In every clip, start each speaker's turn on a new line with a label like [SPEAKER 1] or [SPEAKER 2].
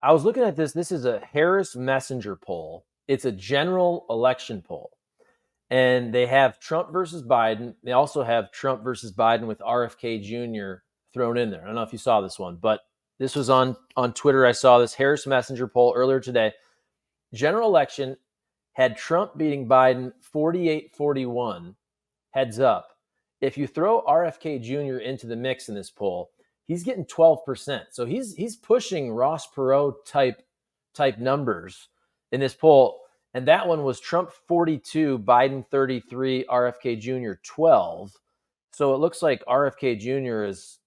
[SPEAKER 1] I was looking at this. This is a Harris Messenger poll. It's a general election poll. And they have Trump versus Biden. They also have Trump versus Biden with RFK Jr. thrown in there. I don't know if you saw this one, but this was on Twitter. I saw this Harris Messenger poll earlier today. General election had Trump beating Biden 48-41. Heads up. If you throw RFK Jr. into the mix in this poll, he's getting 12%. So he's pushing Ross Perot type numbers in this poll. And that one was Trump 42, Biden 33, RFK Jr. 12. So it looks like RFK Jr. is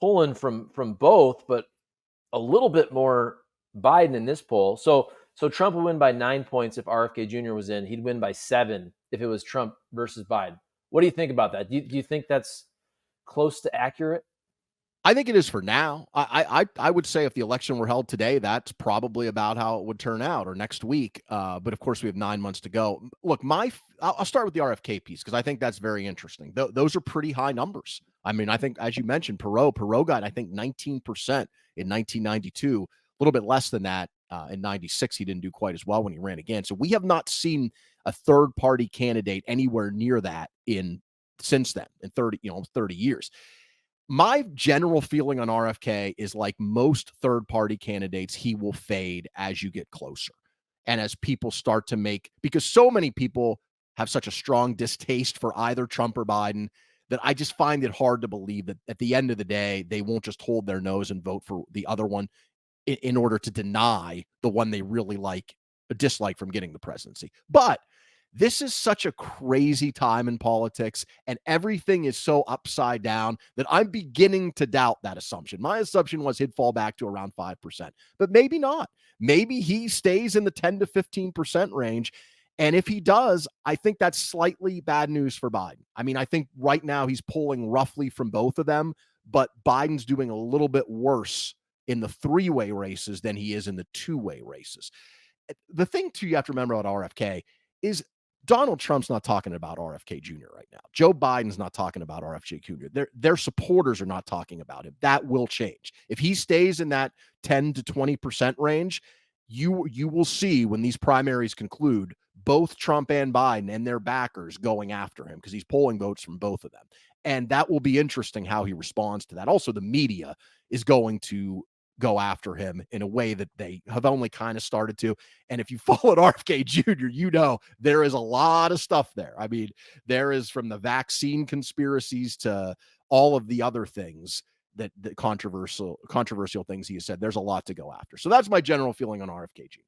[SPEAKER 1] pulling from both, but a little bit more Biden in this poll. So Trump would win by 9 points if RFK Jr. was in. He'd win by 7 if it was Trump versus Biden. What do you think about that? Do you think that's close to accurate?
[SPEAKER 2] I think it is for now. I would say if the election were held today, that's probably about how it would turn out, or next week. But of course, we have 9 months to go. Look, I'll start with the RFK piece because I think that's very interesting. Those are pretty high numbers. I mean, I think as you mentioned, Perot got I think 19% in 1992, a little bit less than that in 96. He didn't do quite as well when he ran again. So we have not seen a third party candidate anywhere near that in since then in 30 years. My general feeling on RFK is like most third party candidates, he will fade as you get closer. And as people start to make, because so many people have such a strong distaste for either Trump or Biden that I just find it hard to believe that at the end of the day, they won't just hold their nose and vote for the other one in order to deny the one they really dislike from getting the presidency. But this is such a crazy time in politics, and everything is so upside down that I'm beginning to doubt that assumption. My assumption was he'd fall back to around 5%, but maybe not. Maybe he stays in the 10 to 15% range. And if he does, I think that's slightly bad news for Biden. I mean, I think right now he's pulling roughly from both of them, but Biden's doing a little bit worse in the three-way races than he is in the two-way races. The thing, too, you have to remember about RFK is Donald Trump's not talking about RFK Jr. right now. Joe Biden's not talking about RFK Jr. Their supporters are not talking about him. That will change. If he stays in that 10 to 20% range, you will see when these primaries conclude, both Trump and Biden and their backers going after him because he's pulling votes from both of them. And that will be interesting how he responds to that. Also, the media is going to go after him in a way that they have only kind of started to. And if you followed RFK Jr., you know there is a lot of stuff there. I mean, there is from the vaccine conspiracies to all of the other things that controversial things he has said. There's a lot to go after. So that's my general feeling on RFK Jr.